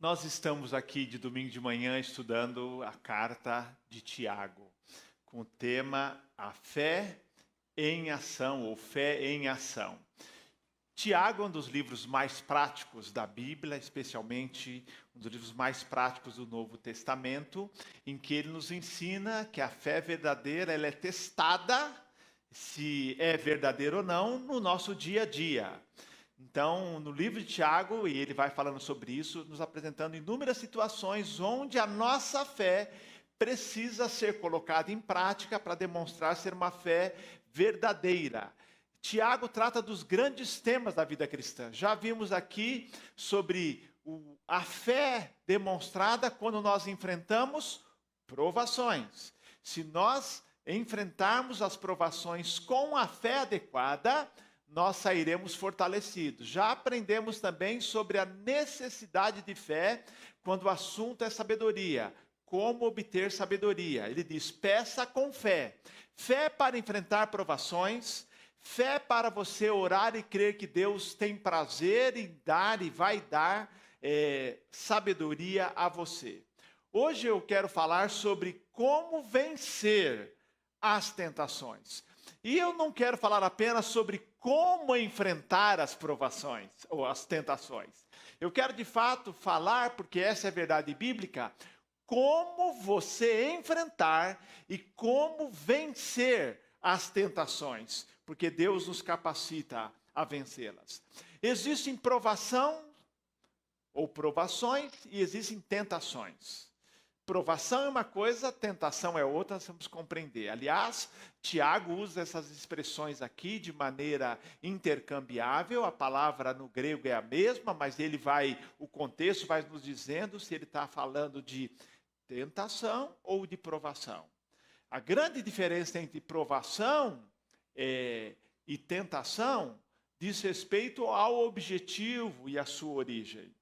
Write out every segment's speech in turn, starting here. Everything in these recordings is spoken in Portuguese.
Nós estamos aqui de domingo de manhã estudando a carta de Tiago, com o tema A Fé em Ação, ou Fé em Ação. Tiago é um dos livros mais práticos da Bíblia, especialmente um dos livros mais práticos do Novo Testamento, em que ele nos ensina que a fé verdadeira ela é testada, se é verdadeira ou não, no nosso dia a dia. Então, no livro de Tiago, e ele vai falando sobre isso, nos apresentando inúmeras situações onde a nossa fé precisa ser colocada em prática para demonstrar ser uma fé verdadeira. Tiago trata dos grandes temas da vida cristã. Já vimos aqui sobre a fé demonstrada quando nós enfrentamos provações. Se nós enfrentarmos as provações com a fé adequada, nós sairemos fortalecidos. Já aprendemos também sobre a necessidade de fé quando o assunto é sabedoria. Como obter sabedoria? Ele diz, peça com fé. Fé para enfrentar provações, fé para você orar e crer que Deus tem prazer em dar e vai dar sabedoria a você. Hoje eu quero falar sobre como vencer as tentações. E eu não quero falar apenas sobre como enfrentar as provações ou as tentações. Eu quero de fato falar, porque essa é a verdade bíblica, como você enfrentar e como vencer as tentações, porque Deus nos capacita a vencê-las. Existem provação ou provações e existem tentações. Provação é uma coisa, tentação é outra, nós vamos compreender. Aliás, Tiago usa essas expressões aqui de maneira intercambiável. A palavra no grego é a mesma, mas o contexto vai nos dizendo se ele está falando de tentação ou de provação. A grande diferença entre provação e tentação diz respeito ao objetivo e à sua origem.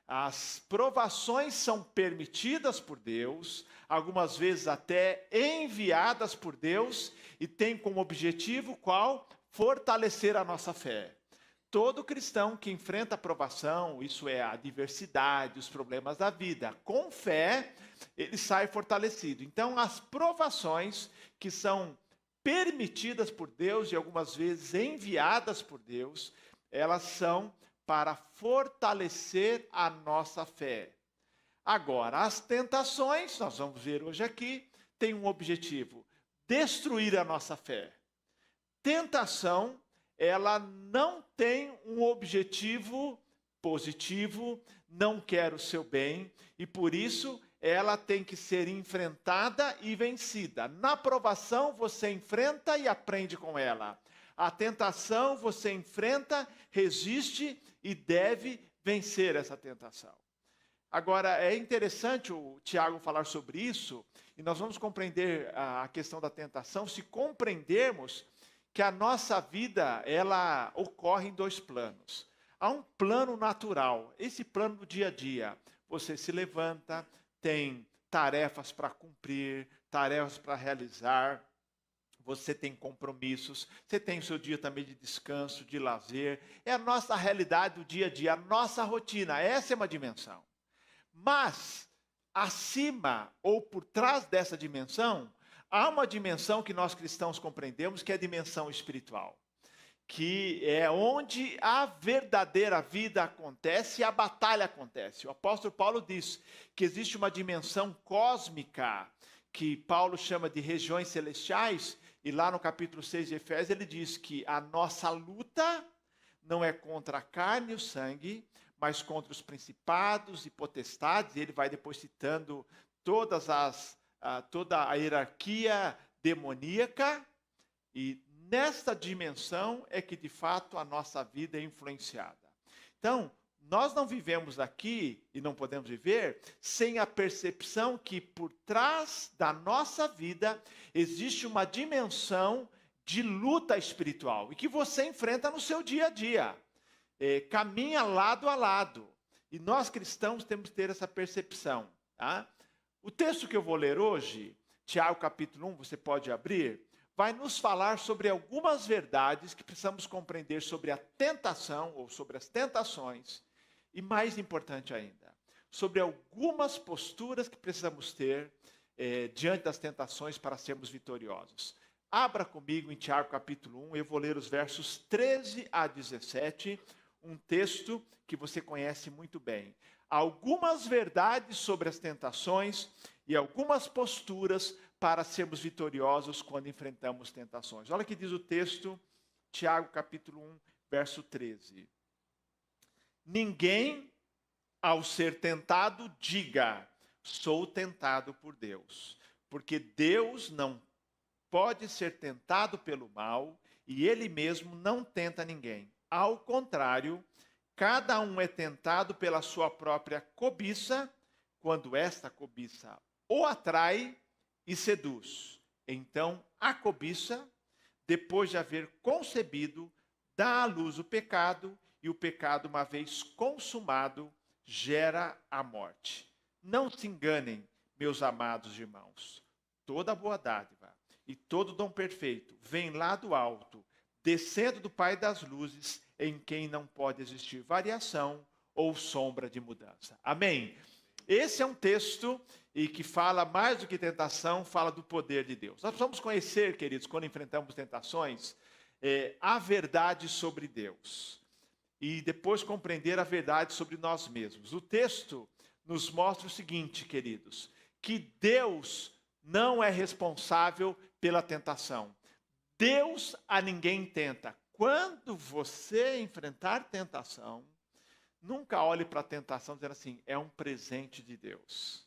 As provações são permitidas por Deus, algumas vezes até enviadas por Deus, e tem como objetivo qual? Fortalecer a nossa fé. Todo cristão que enfrenta a provação, isso é a adversidade, os problemas da vida, com fé, ele sai fortalecido. Então, as provações que são permitidas por Deus e algumas vezes enviadas por Deus, elas são para fortalecer a nossa fé. Agora, as tentações, nós vamos ver hoje aqui, têm um objetivo: destruir a nossa fé. Tentação, ela não tem um objetivo positivo, não quer o seu bem, e por isso ela tem que ser enfrentada e vencida. Na provação, você enfrenta e aprende com ela. A tentação, você enfrenta, resiste e deve vencer essa tentação. Agora, é interessante o Tiago falar sobre isso, e nós vamos compreender a questão da tentação se compreendermos que a nossa vida, ela ocorre em dois planos. Há um plano natural, esse plano do dia a dia. Você se levanta, tem tarefas para cumprir, tarefas para realizar, você tem compromissos, você tem o seu dia também de descanso, de lazer. É a nossa realidade do dia a dia, a nossa rotina. Essa é uma dimensão. Mas, acima ou por trás dessa dimensão, há uma dimensão que nós cristãos compreendemos, que é a dimensão espiritual. Que é onde a verdadeira vida acontece e a batalha acontece. O apóstolo Paulo diz que existe uma dimensão cósmica, que Paulo chama de regiões celestiais, e lá no capítulo 6 de Efésios ele diz que a nossa luta não é contra a carne e o sangue, mas contra os principados e potestades, e ele vai depois citando toda a hierarquia demoníaca, e nesta dimensão é que de fato a nossa vida é influenciada. Então, nós não vivemos aqui, e não podemos viver, sem a percepção que por trás da nossa vida existe uma dimensão de luta espiritual, e que você enfrenta no seu dia a dia. Caminha lado a lado. E nós cristãos temos que ter essa percepção. Tá? O texto que eu vou ler hoje, Tiago capítulo 1, você pode abrir, vai nos falar sobre algumas verdades que precisamos compreender sobre a tentação, ou sobre as tentações, e mais importante ainda, sobre algumas posturas que precisamos ter diante das tentações para sermos vitoriosos. Abra comigo em Tiago capítulo 1, eu vou ler os versos 13 a 17, um texto que você conhece muito bem. Algumas verdades sobre as tentações e algumas posturas para sermos vitoriosos quando enfrentamos tentações. Olha o que diz o texto, Tiago capítulo 1, verso 13. Ninguém, ao ser tentado, diga, sou tentado por Deus. Porque Deus não pode ser tentado pelo mal e Ele mesmo não tenta ninguém. Ao contrário, cada um é tentado pela sua própria cobiça, quando esta cobiça o atrai e seduz. Então, a cobiça, depois de haver concebido, dá à luz o pecado, e o pecado, uma vez consumado, gera a morte. Não se enganem, meus amados irmãos. Toda boa dádiva e todo dom perfeito vem lá do alto, descendo do Pai das luzes, em quem não pode existir variação ou sombra de mudança. Amém? Esse é um texto e que fala mais do que tentação, fala do poder de Deus. Nós precisamos conhecer, queridos, quando enfrentamos tentações, a verdade sobre Deus. E depois compreender a verdade sobre nós mesmos. O texto nos mostra o seguinte, queridos, que Deus não é responsável pela tentação. Deus a ninguém tenta. Quando você enfrentar tentação, nunca olhe para a tentação dizendo assim, é um presente de Deus.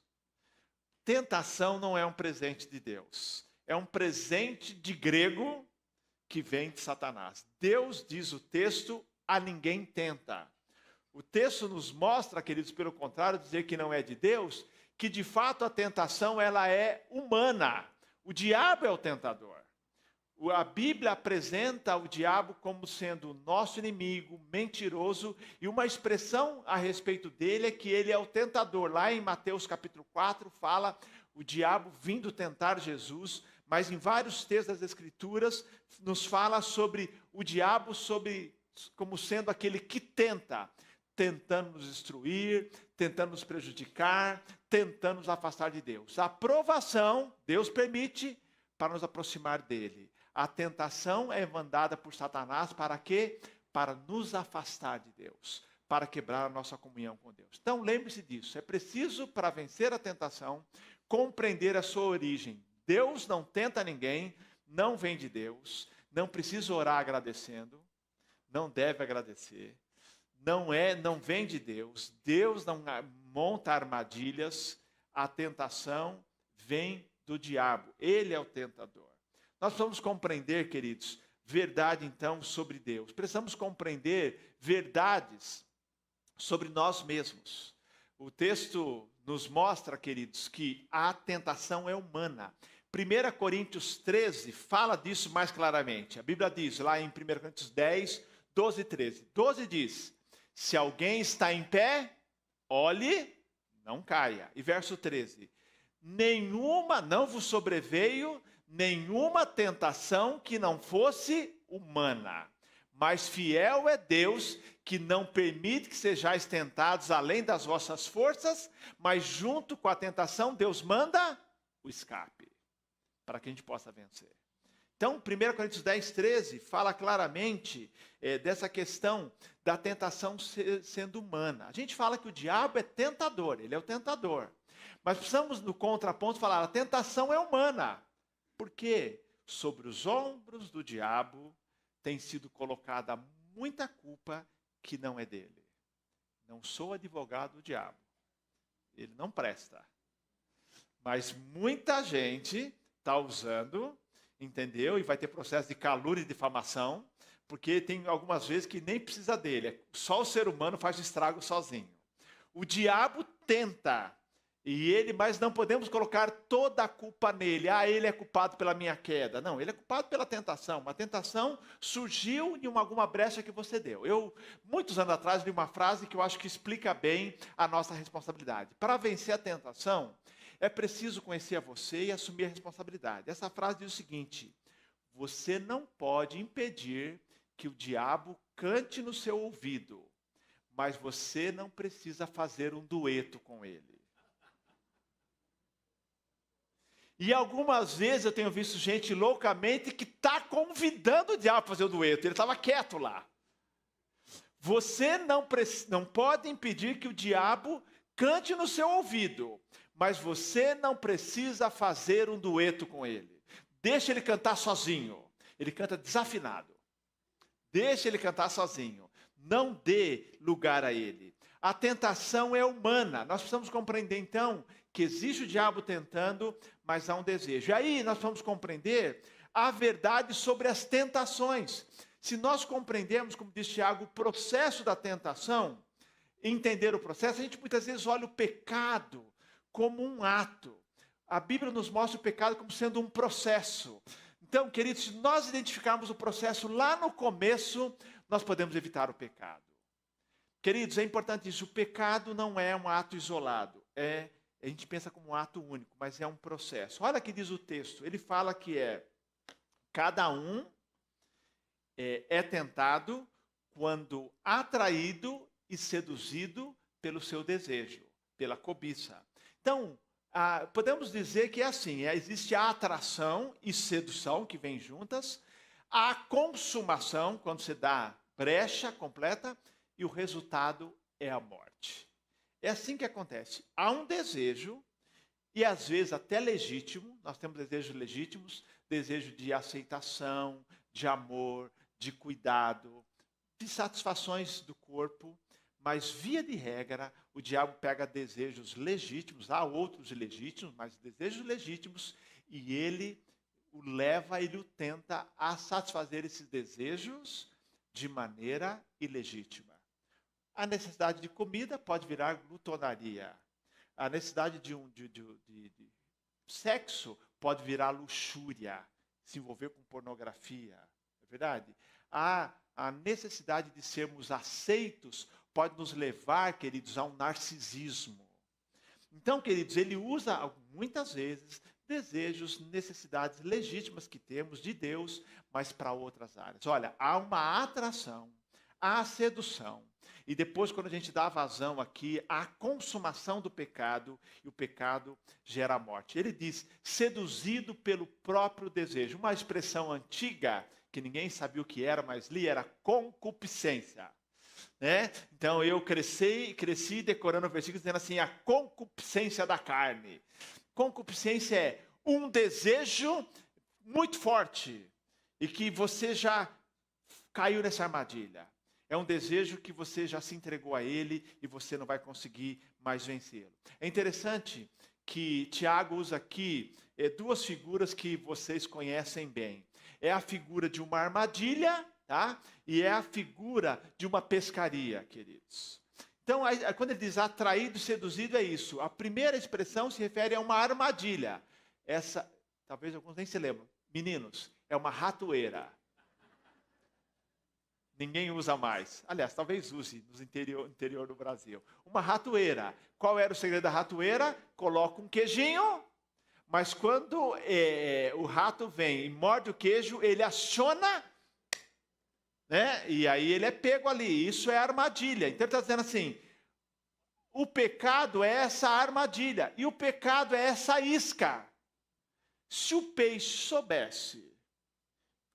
Tentação não é um presente de Deus. É um presente de grego que vem de Satanás. Deus, diz o texto, a ninguém tenta. O texto nos mostra, queridos, pelo contrário, dizer que não é de Deus, que de fato a tentação ela é humana. O diabo é o tentador. A Bíblia apresenta o diabo como sendo nosso inimigo, mentiroso, e uma expressão a respeito dele é que ele é o tentador. Lá em Mateus capítulo 4 fala o diabo vindo tentar Jesus, mas em vários textos das Escrituras nos fala sobre o diabo como sendo aquele que tenta, tentando nos destruir, tentando nos prejudicar, tentando nos afastar de Deus. A provação, Deus permite para nos aproximar dele. A tentação é mandada por Satanás para quê? Para nos afastar de Deus, para quebrar a nossa comunhão com Deus. Então lembre-se disso, é preciso para vencer a tentação, compreender a sua origem. Deus não tenta ninguém, não vem de Deus, não precisa orar agradecendo, não deve agradecer, não vem de Deus, Deus não monta armadilhas, a tentação vem do diabo, ele é o tentador. Nós precisamos compreender, queridos, verdade então sobre Deus, precisamos compreender verdades sobre nós mesmos. O texto nos mostra, queridos, que a tentação é humana. 1 Coríntios 13 fala disso mais claramente. A Bíblia diz lá em 1 Coríntios 10, 12 e 13. 12 diz, se alguém está em pé, olhe, não caia. E verso 13, não vos sobreveio nenhuma tentação que não fosse humana. Mas fiel é Deus, que não permite que sejais tentados além das vossas forças, mas junto com a tentação Deus manda o escape, para que a gente possa vencer. Então, 1 Coríntios 10, 13, fala claramente dessa questão da tentação sendo humana. A gente fala que o diabo é tentador, ele é o tentador. Mas precisamos, no contraponto, falar, a tentação é humana. Por quê? Sobre os ombros do diabo tem sido colocada muita culpa que não é dele. Não sou advogado do diabo. Ele não presta. Mas muita gente está usando, entendeu? E vai ter processo de calúnia e difamação, porque tem algumas vezes que nem precisa dele. Só o ser humano faz estrago sozinho. O diabo tenta, mas não podemos colocar toda a culpa nele. Ele é culpado pela minha queda. Não, ele é culpado pela tentação. Uma tentação surgiu de alguma brecha que você deu. Muitos anos atrás, li uma frase que eu acho que explica bem a nossa responsabilidade. Para vencer a tentação, é preciso conhecer a você e assumir a responsabilidade. Essa frase diz o seguinte, você não pode impedir que o diabo cante no seu ouvido, mas você não precisa fazer um dueto com ele. E algumas vezes eu tenho visto gente loucamente que está convidando o diabo a fazer o dueto. Ele estava quieto lá. Você não pode impedir que o diabo cante no seu ouvido, mas você não precisa fazer um dueto com ele. Deixa ele cantar sozinho. Ele canta desafinado. Deixa ele cantar sozinho. Não dê lugar a ele. A tentação é humana. Nós precisamos compreender, então, que existe o diabo tentando, mas há um desejo. E aí nós vamos compreender a verdade sobre as tentações. Se nós compreendemos, como diz Tiago, o processo da tentação, entender o processo, a gente muitas vezes olha o pecado como um ato. A Bíblia nos mostra o pecado como sendo um processo. Então, queridos, se nós identificarmos o processo lá no começo, nós podemos evitar o pecado. Queridos, é importante isso, o pecado não é um ato isolado, a gente pensa como um ato único, mas é um processo. Olha o que diz o texto, ele fala que cada um é tentado quando atraído e seduzido pelo seu desejo, pela cobiça. Então, podemos dizer que é assim, existe a atração e sedução que vêm juntas, a consumação, quando se dá brecha completa, e o resultado é a morte. É assim que acontece. Há um desejo, e às vezes até legítimo, nós temos desejos legítimos, desejo de aceitação, de amor, de cuidado, de satisfações do corpo, mas via de regra, o diabo pega desejos legítimos, há outros ilegítimos, mas desejos legítimos, e ele o tenta a satisfazer esses desejos de maneira ilegítima. A necessidade de comida pode virar glutonaria. A necessidade de sexo pode virar luxúria, se envolver com pornografia. É verdade? A necessidade de sermos aceitos pode nos levar, queridos, a um narcisismo. Então, queridos, ele usa muitas vezes desejos, necessidades legítimas que temos de Deus, mas para outras áreas. Olha, há uma atração, há a sedução. E depois, quando a gente dá vazão aqui, a consumação do pecado, e o pecado gera a morte. Ele diz, seduzido pelo próprio desejo. Uma expressão antiga, que ninguém sabia o que era, mas li, era concupiscência. Né? Então, eu cresci decorando o versículo, dizendo assim, a concupiscência da carne. Concupiscência é um desejo muito forte, e que você já caiu nessa armadilha. É um desejo que você já se entregou a ele e você não vai conseguir mais vencê-lo. É interessante que Tiago usa aqui duas figuras que vocês conhecem bem. É a figura de uma armadilha, tá? E é a figura de uma pescaria, queridos. Então, quando ele diz atraído, seduzido, é isso. A primeira expressão se refere a uma armadilha. Essa, talvez alguns nem se lembram. Meninos, é uma ratoeira. Ninguém usa mais. Aliás, talvez use no interior do Brasil. Uma ratoeira. Qual era o segredo da ratoeira? Coloca um queijinho, mas quando o rato vem e morde o queijo, ele aciona, né? E aí ele é pego ali. Isso é armadilha. Então ele está dizendo assim, o pecado é essa armadilha, e o pecado é essa isca. Se o peixe soubesse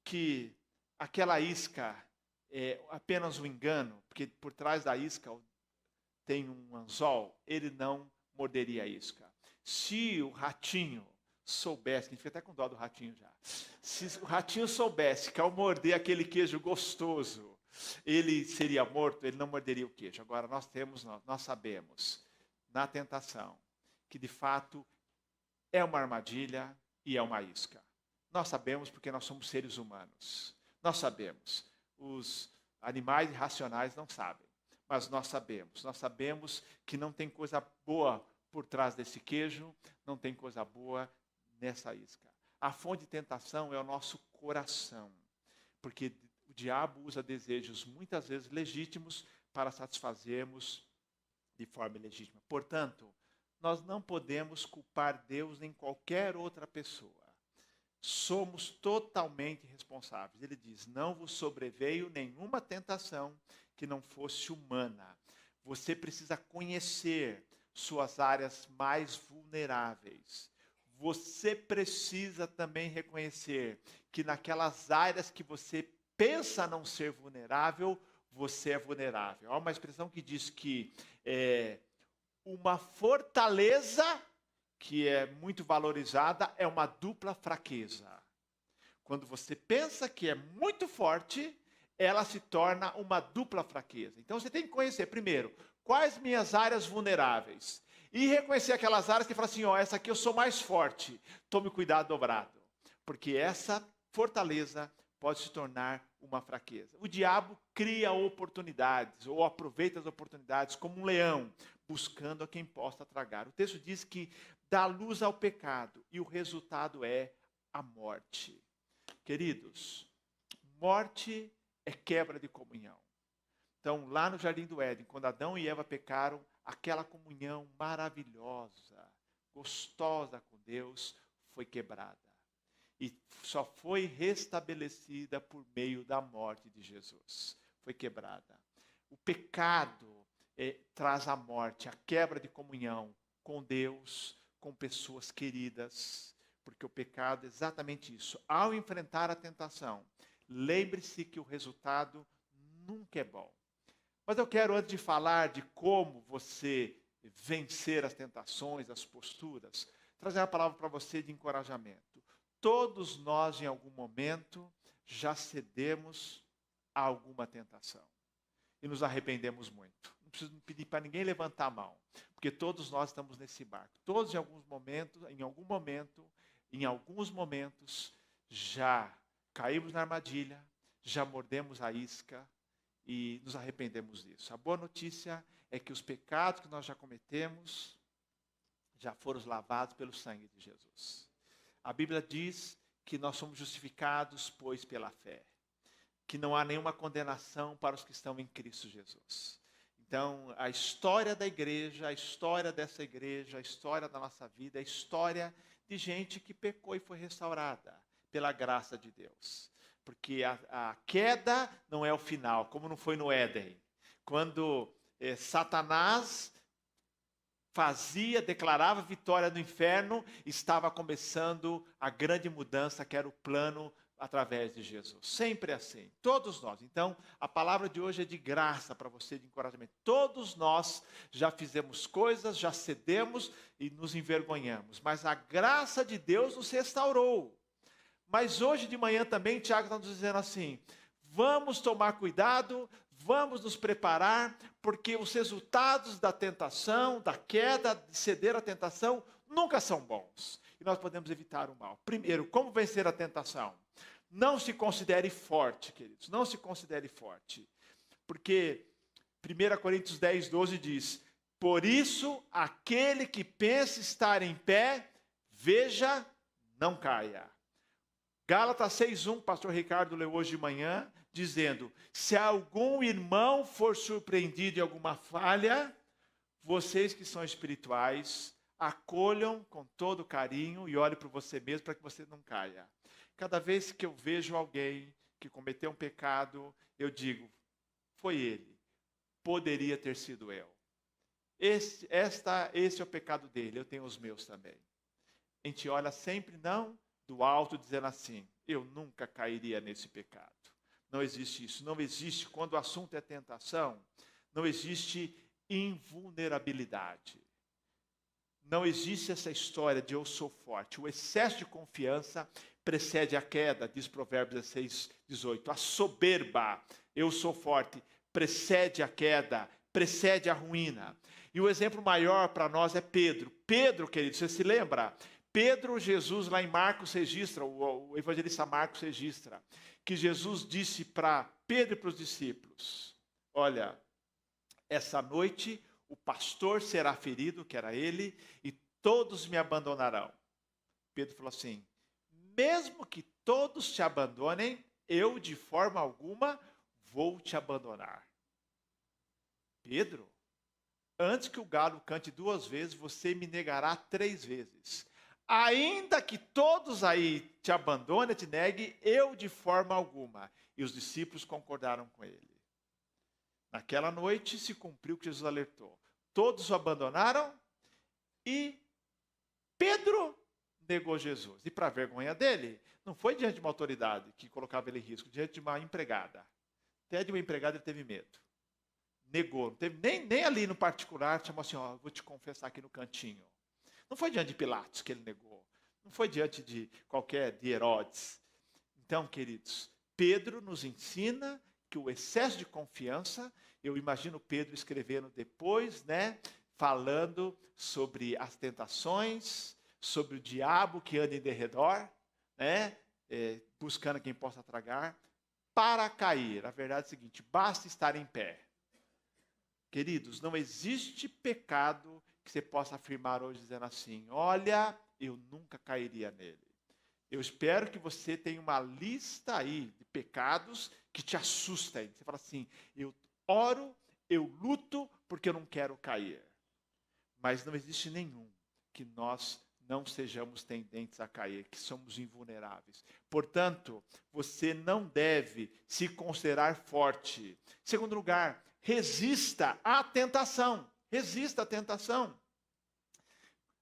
que aquela isca é apenas um engano, porque por trás da isca tem um anzol, ele não morderia a isca. Se o ratinho soubesse, a gente fica até com dó do ratinho já, se o ratinho soubesse que ao morder aquele queijo gostoso, ele seria morto, ele não morderia o queijo. Agora nós sabemos, na tentação, que de fato é uma armadilha e é uma isca. Nós sabemos porque nós somos seres humanos. Nós sabemos. Os animais irracionais não sabem, mas nós sabemos. Nós sabemos que não tem coisa boa por trás desse queijo, não tem coisa boa nessa isca. A fonte de tentação é o nosso coração, porque o diabo usa desejos muitas vezes legítimos para satisfazermos de forma ilegítima. Portanto, nós não podemos culpar Deus nem qualquer outra pessoa. Somos totalmente responsáveis. Ele diz, não vos sobreveio nenhuma tentação que não fosse humana. você precisa conhecer suas áreas mais vulneráveis. Você precisa também reconhecer que naquelas áreas que você pensa não ser vulnerável, você é vulnerável. Há uma expressão que diz que uma fortaleza que é muito valorizada é uma dupla fraqueza. Quando você pensa que é muito forte, ela se torna uma dupla fraqueza. Então você tem que conhecer, primeiro, quais minhas áreas vulneráveis. E reconhecer aquelas áreas que fala assim, essa aqui eu sou mais forte. Tome cuidado dobrado. Porque essa fortaleza pode se tornar uma fraqueza. O diabo cria oportunidades, ou aproveita as oportunidades como um leão, buscando a quem possa tragar. O texto diz que dá luz ao pecado, e o resultado é a morte. Queridos, morte é quebra de comunhão. Então, lá no Jardim do Éden, quando Adão e Eva pecaram, aquela comunhão maravilhosa, gostosa com Deus, foi quebrada. E só foi restabelecida por meio da morte de Jesus. Foi quebrada. O pecado traz a morte, a quebra de comunhão com Deus, com pessoas queridas. Porque o pecado é exatamente isso. Ao enfrentar a tentação, lembre-se que o resultado nunca é bom. Mas eu quero, antes de falar de como você vencer as tentações, as posturas, trazer uma palavra para você de encorajamento. Todos nós, em algum momento, já cedemos a alguma tentação. E nos arrependemos muito. Não preciso pedir para ninguém levantar a mão. Porque todos nós estamos nesse barco. Todos, em alguns momentos, já caímos na armadilha, já mordemos a isca, e nos arrependemos disso. A boa notícia é que os pecados que nós já cometemos já foram lavados pelo sangue de Jesus. A Bíblia diz que nós somos justificados, pois, pela fé. Que não há nenhuma condenação para os que estão em Cristo Jesus. Então, a história da igreja, a história dessa igreja, a história da nossa vida, a história de gente que pecou e foi restaurada pela graça de Deus. Porque a queda não é o final, como não foi no Éden. Quando Satanás declarava vitória no inferno, estava começando a grande mudança, que era o plano através de Jesus. Sempre assim, todos nós. Então, a palavra de hoje é de graça para você, de encorajamento. Todos nós já fizemos coisas, já cedemos e nos envergonhamos. Mas a graça de Deus nos restaurou. Mas hoje de manhã também, Tiago está nos dizendo assim, vamos tomar cuidado, vamos nos preparar, porque os resultados da tentação, da queda, de ceder à tentação, nunca são bons. E nós podemos evitar o mal. Primeiro, como vencer a tentação? Não se considere forte, queridos, não se considere forte. Porque 1 Coríntios 10, 12 diz, por isso, aquele que pensa estar em pé, veja, não caia. Gálatas 6:1, pastor Ricardo leu hoje de manhã, dizendo, se algum irmão for surpreendido em alguma falha, vocês que são espirituais, acolham com todo carinho e olhem para você mesmo para que você não caia. Cada vez que eu vejo alguém que cometeu um pecado, eu digo, foi ele, poderia ter sido eu. Esse é o pecado dele, eu tenho os meus também. A gente olha sempre, não do alto, dizendo assim, eu nunca cairia nesse pecado. Não existe isso. Não existe, quando o assunto é tentação, não existe invulnerabilidade. Não existe essa história de eu sou forte. O excesso de confiança precede a queda, diz Provérbios 16, 18. A soberba, eu sou forte, precede a queda, precede a ruína. E o exemplo maior para nós é Pedro. Pedro, querido, você se lembra? Pedro, Jesus, lá em Marcos registra, o evangelista Marcos registra, que Jesus disse para Pedro e para os discípulos, olha, essa noite o pastor será ferido, que era ele, e todos me abandonarão. Pedro falou assim, mesmo que todos te abandonem, eu de forma alguma vou te abandonar. Pedro, antes que o galo cante 2 vezes, você me negará 3 vezes. Ainda que todos aí te abandonem, te neguem, eu de forma alguma. E os discípulos concordaram com ele. Naquela noite se cumpriu o que Jesus alertou. Todos o abandonaram e Pedro negou Jesus. E para vergonha dele, não foi diante de uma autoridade que colocava ele em risco, diante de uma empregada. Até de uma empregada ele teve medo. Negou. Não teve, nem ali no particular, chamou assim, vou te confessar aqui no cantinho. Não foi diante de Pilatos que ele negou. Não foi diante de de Herodes. Então, queridos, Pedro nos ensina que o excesso de confiança, eu imagino Pedro escrevendo depois, falando sobre as tentações, sobre o diabo que anda em derredor, buscando quem possa tragar, para cair. A verdade é a seguinte, basta estar em pé. Queridos, não existe pecado que você possa afirmar hoje dizendo assim, olha, eu nunca cairia nele. Eu espero que você tenha uma lista aí de pecados que te assustem. Você fala assim, eu oro, eu luto porque eu não quero cair. Mas não existe nenhum que nós não sejamos tendentes a cair, que somos invulneráveis. Portanto, você não deve se considerar forte. Segundo lugar, resista à tentação. Resista à tentação.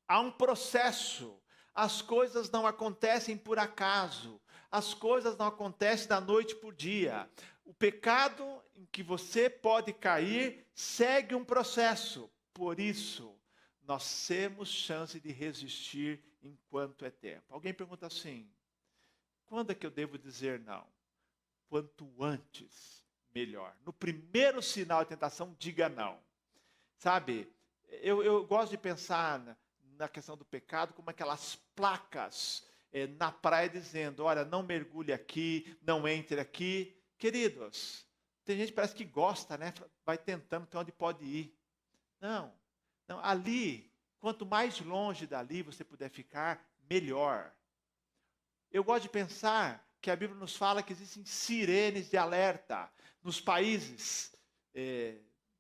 Há um processo. As coisas não acontecem por acaso. As coisas não acontecem da noite para o dia. O pecado em que você pode cair segue um processo. Por isso, nós temos chance de resistir enquanto é tempo. Alguém pergunta assim, quando é que eu devo dizer não? Quanto antes, melhor. No primeiro sinal de tentação, diga não. Sabe, eu gosto de pensar na questão do pecado como aquelas placas na praia dizendo, olha, não mergulhe aqui, não entre aqui. Queridos, tem gente que parece que gosta, vai tentando até onde pode ir. Não, ali, quanto mais longe dali você puder ficar, melhor. Eu gosto de pensar que a Bíblia nos fala que existem sirenes de alerta nos países,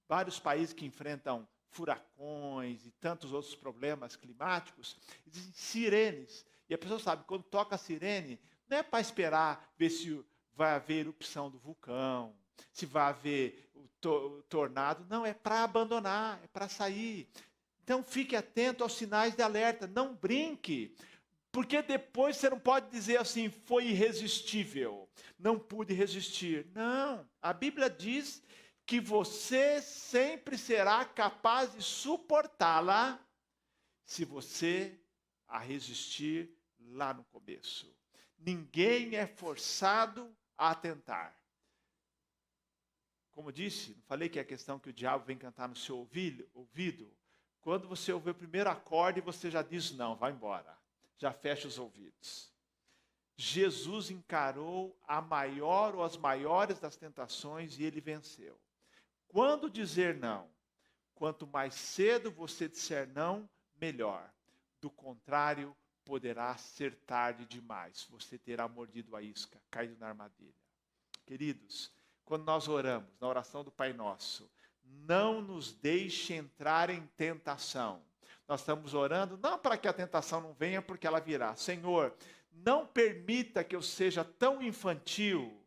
vários países que enfrentam furacões e tantos outros problemas climáticos, existem sirenes. E a pessoa sabe, quando toca a sirene, não é para esperar ver se vai haver erupção do vulcão, se vai haver o tornado. Não, é para abandonar, é para sair. Então fique atento aos sinais de alerta, não brinque. Porque depois você não pode dizer assim, foi irresistível, não pude resistir. Não, a Bíblia diz que você sempre será capaz de suportá-la se você a resistir lá no começo. Ninguém é forçado a tentar. Como disse, não falei que é a questão que o diabo vem cantar no seu ouvido? Quando você ouve o primeiro acorde, você já diz não, vai embora. Já fecha os ouvidos. Jesus encarou a maior ou as maiores das tentações e ele venceu. Quando dizer não? Quanto mais cedo você disser não, melhor. Do contrário, poderá ser tarde demais. Você terá mordido a isca, caído na armadilha. Queridos, quando nós oramos, na oração do Pai Nosso, não nos deixe entrar em tentação. Nós estamos orando não para que a tentação não venha, porque ela virá. Senhor, não permita que eu seja tão infantil,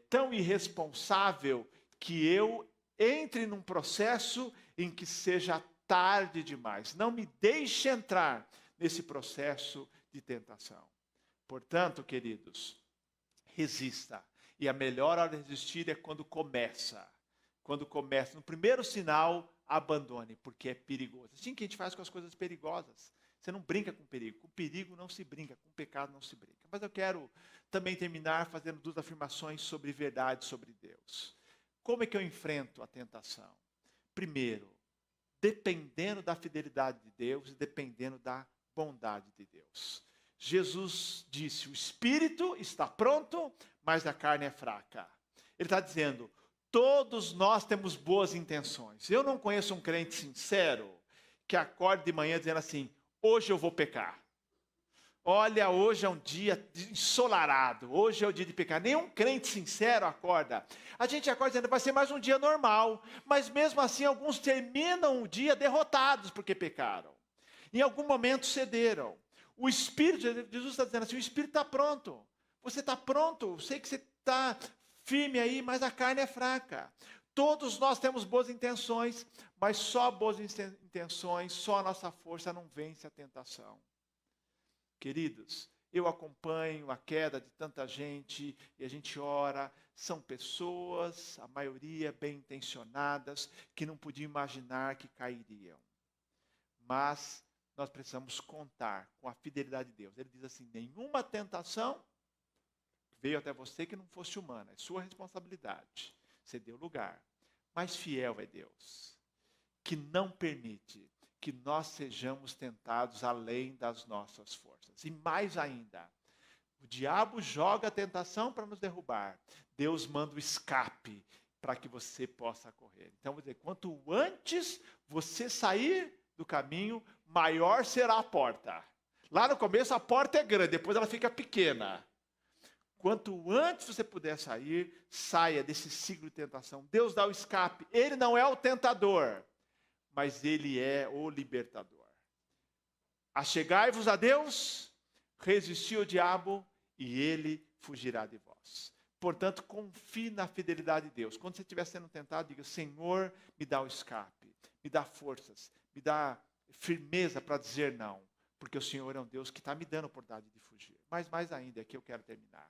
tão irresponsável, que eu entre num processo em que seja tarde demais. Não me deixe entrar nesse processo de tentação. Portanto, queridos, resista. E a melhor hora de resistir é quando começa. Quando começa. No primeiro sinal, abandone, porque é perigoso. Assim que a gente faz com as coisas perigosas. Você não brinca com perigo. Com perigo não se brinca, com pecado não se brinca. Mas eu quero também terminar fazendo 2 afirmações sobre verdade, sobre Deus. Como é que eu enfrento a tentação? Primeiro, dependendo da fidelidade de Deus e dependendo da bondade de Deus. Jesus disse, o espírito está pronto, mas a carne é fraca. Ele está dizendo, todos nós temos boas intenções. Eu não conheço um crente sincero que acorde de manhã dizendo assim, hoje eu vou pecar. Olha, hoje é um dia ensolarado, hoje é o dia de pecar. Nenhum crente sincero acorda. A gente acorda dizendo, vai ser mais um dia normal. Mas mesmo assim, alguns terminam o dia derrotados porque pecaram. Em algum momento cederam. O Espírito, Jesus está dizendo assim, o Espírito está pronto. Você está pronto, eu sei que você está firme aí, mas a carne é fraca. Todos nós temos boas intenções, mas só boas intenções, só a nossa força não vence a tentação. Queridos, eu acompanho a queda de tanta gente e a gente ora. São pessoas, a maioria bem intencionadas, que não podiam imaginar que cairiam. Mas nós precisamos contar com a fidelidade de Deus. Ele diz assim: nenhuma tentação veio até você que não fosse humana. É sua responsabilidade. Você deu lugar. Mas fiel é Deus, que não permite que nós sejamos tentados além das nossas forças. E mais ainda, o diabo joga a tentação para nos derrubar. Deus manda o escape para que você possa correr. Então, vou dizer, quanto antes você sair do caminho, maior será a porta. Lá no começo a porta é grande, depois ela fica pequena. Quanto antes você puder sair, saia desse ciclo de tentação. Deus dá o escape. Ele não é o tentador, mas Ele é o libertador. Achegai-vos a Deus, resisti ao diabo, e Ele fugirá de vós. Portanto, confie na fidelidade de Deus. Quando você estiver sendo tentado, diga: Senhor, me dá o escape, me dá forças, me dá firmeza para dizer não. Porque o Senhor é um Deus que está me dando a oportunidade de fugir. Mas mais ainda, aqui eu quero terminar.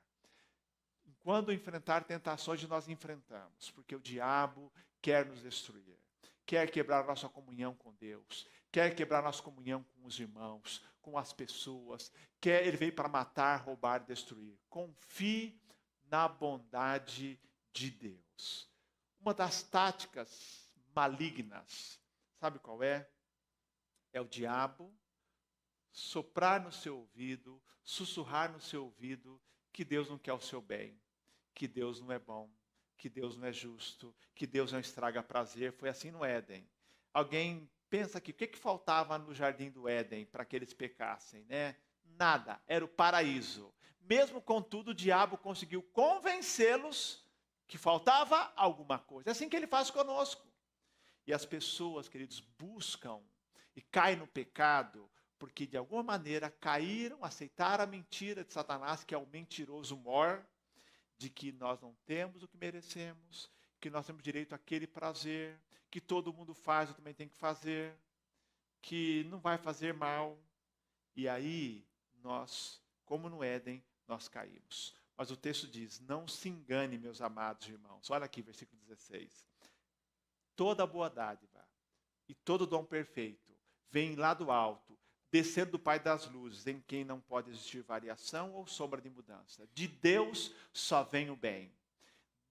Quando enfrentar tentações, nós enfrentamos, porque o diabo quer nos destruir, quer quebrar nossa comunhão com Deus, quer quebrar nossa comunhão com os irmãos, com as pessoas, ele veio para matar, roubar e destruir. Confie na bondade de Deus. Uma das táticas malignas, sabe qual é? É o diabo soprar no seu ouvido, sussurrar no seu ouvido que Deus não quer o seu bem, que Deus não é bom, que Deus não é justo, que Deus não estraga prazer. Foi assim no Éden. Alguém pensa que o que faltava no jardim do Éden para que eles pecassem, né? Nada, era o paraíso. Mesmo contudo, o diabo conseguiu convencê-los que faltava alguma coisa. É assim que ele faz conosco. E as pessoas, queridos, buscam e caem no pecado porque de alguma maneira caíram, aceitaram a mentira de Satanás, que é o mentiroso mor, de que nós não temos o que merecemos, que nós temos direito àquele prazer, que todo mundo faz, eu também tenho que fazer, que não vai fazer mal. E aí, nós, como no Éden, nós caímos. Mas o texto diz: não se engane, meus amados irmãos. Olha aqui, versículo 16. Toda boa dádiva e todo dom perfeito vem lá do alto, descendo do Pai das luzes, em quem não pode existir variação ou sombra de mudança. De Deus só vem o bem.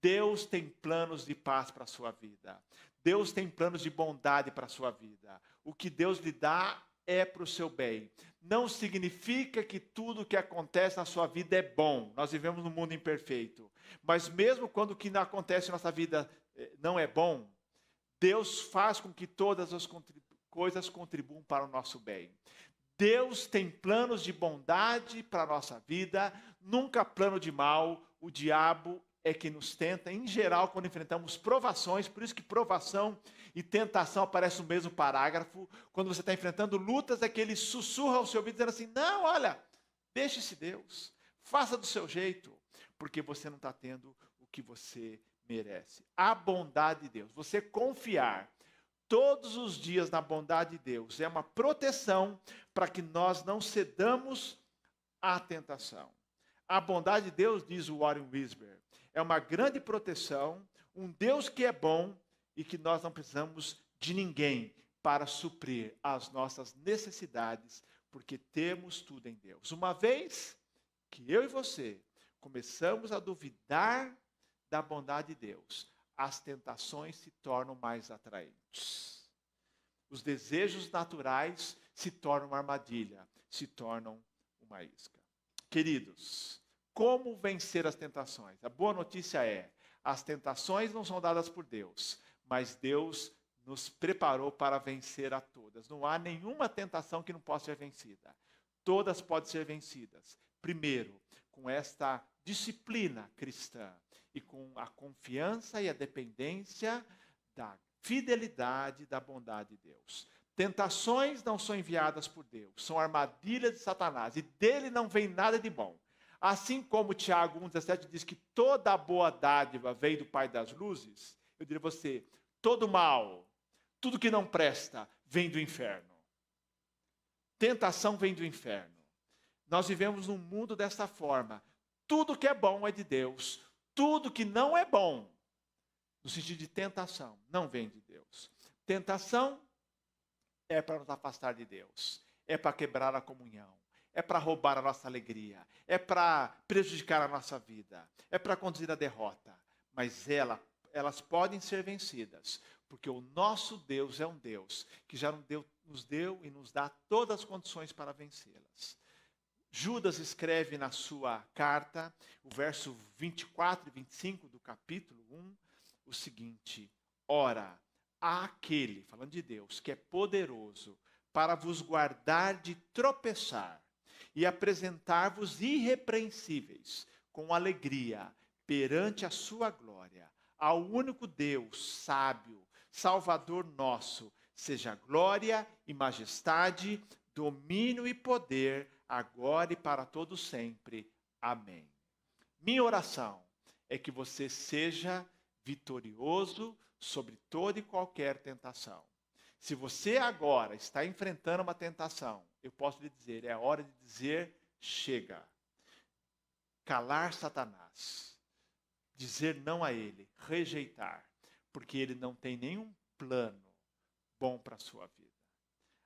Deus tem planos de paz para a sua vida. Deus tem planos de bondade para a sua vida. O que Deus lhe dá é para o seu bem. Não significa que tudo o que acontece na sua vida é bom. Nós vivemos num mundo imperfeito. Mas mesmo quando o que acontece na nossa vida não é bom, Deus faz com que todas as coisas contribuam para o nosso bem. Deus tem planos de bondade para a nossa vida, nunca plano de mal. O diabo é que nos tenta, em geral, quando enfrentamos provações. Por isso que provação e tentação aparecem no mesmo parágrafo. Quando você está enfrentando lutas, é que ele sussurra ao seu ouvido, dizendo assim: não, olha, deixe esse Deus, faça do seu jeito, porque você não está tendo o que você merece. A bondade de Deus, você confiar todos os dias na bondade de Deus, é uma proteção para que nós não cedamos à tentação. A bondade de Deus, diz o Warren Wiersbe, é uma grande proteção, um Deus que é bom e que nós não precisamos de ninguém para suprir as nossas necessidades, porque temos tudo em Deus. Uma vez que eu e você começamos a duvidar da bondade de Deus, as tentações se tornam mais atraentes. Os desejos naturais se tornam uma armadilha, se tornam uma isca. Queridos, como vencer as tentações? A boa notícia é: as tentações não são dadas por Deus, mas Deus nos preparou para vencer a todas. Não há nenhuma tentação que não possa ser vencida. Todas podem ser vencidas. Primeiro, com esta disciplina cristã e com a confiança e a dependência da fidelidade da bondade de Deus. Tentações não são enviadas por Deus, são armadilhas de Satanás, e dele não vem nada de bom. Assim como Tiago 1,17 diz que toda boa dádiva vem do Pai das luzes, eu diria a você, todo mal, tudo que não presta, vem do inferno. Tentação vem do inferno. Nós vivemos num mundo desta forma. Tudo que é bom é de Deus. Tudo que não é bom, no sentido de tentação, não vem de Deus. Tentação é para nos afastar de Deus. É para quebrar a comunhão. É para roubar a nossa alegria. É para prejudicar a nossa vida. É para conduzir a derrota. Mas elas podem ser vencidas. Porque o nosso Deus é um Deus que já nos deu e nos dá todas as condições para vencê-las. Judas escreve na sua carta, o verso 24 e 25 do capítulo 1, o seguinte: ora, há aquele, falando de Deus, que é poderoso para vos guardar de tropeçar e apresentar-vos irrepreensíveis com alegria perante a sua glória. Ao único Deus sábio, Salvador nosso, seja glória e majestade, domínio e poder, agora e para todo sempre. Amém. Minha oração é que você seja vitorioso sobre toda e qualquer tentação. Se você agora está enfrentando uma tentação, eu posso lhe dizer, é hora de dizer, chega. Calar Satanás. Dizer não a ele, rejeitar. Porque ele não tem nenhum plano bom para a sua vida.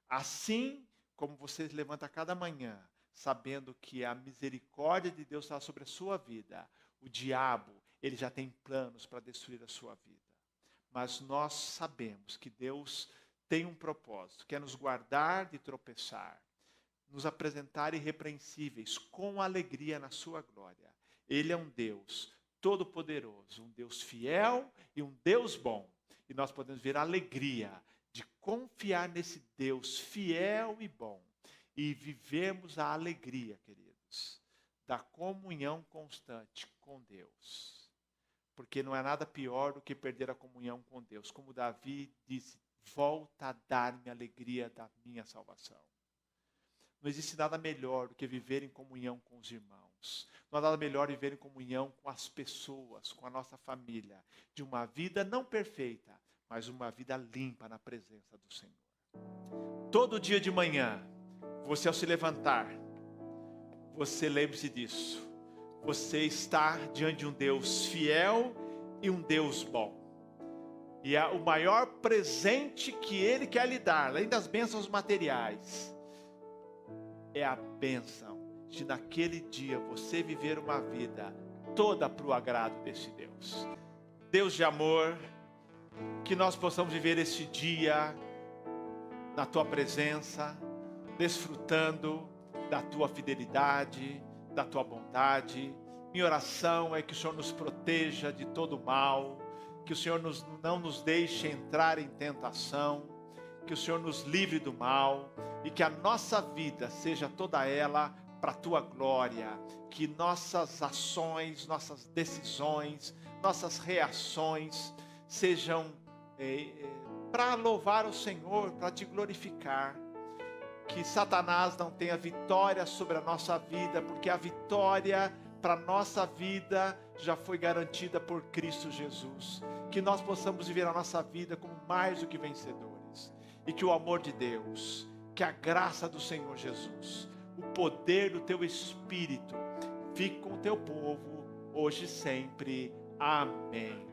Assim como você se levanta cada manhã, sabendo que a misericórdia de Deus está sobre a sua vida, o diabo, ele já tem planos para destruir a sua vida. Mas nós sabemos que Deus tem um propósito, que é nos guardar de tropeçar, nos apresentar irrepreensíveis, com alegria na sua glória. Ele é um Deus todo-poderoso, um Deus fiel e um Deus bom. E nós podemos ver a alegria de confiar nesse Deus fiel e bom. E vivemos a alegria, queridos, da comunhão constante com Deus. Porque não é nada pior do que perder a comunhão com Deus. Como Davi disse, volta a dar-me a alegria da minha salvação. Não existe nada melhor do que viver em comunhão com os irmãos. Não há nada melhor viver em comunhão com as pessoas, com a nossa família. De uma vida não perfeita, mas uma vida limpa na presença do Senhor. Todo dia de manhã, você ao se levantar, você lembre-se disso. Você está diante de um Deus fiel e um Deus bom. E o maior presente que Ele quer lhe dar, além das bênçãos materiais, é a bênção de naquele dia você viver uma vida toda para o agrado desse Deus. Deus de amor, que nós possamos viver esse dia na Tua presença, desfrutando da Tua fidelidade, da Tua bondade. Minha oração é que o Senhor nos proteja de todo mal, que o Senhor não nos deixe entrar em tentação, que o Senhor nos livre do mal e que a nossa vida seja toda ela para a Tua glória, que nossas ações, nossas decisões, nossas reações sejam para louvar o Senhor, para Te glorificar. Que Satanás não tenha vitória sobre a nossa vida, porque a vitória para a nossa vida já foi garantida por Cristo Jesus. Que nós possamos viver a nossa vida como mais do que vencedores. E que o amor de Deus, que a graça do Senhor Jesus, o poder do Teu Espírito, fique com o Teu povo, hoje e sempre. Amém.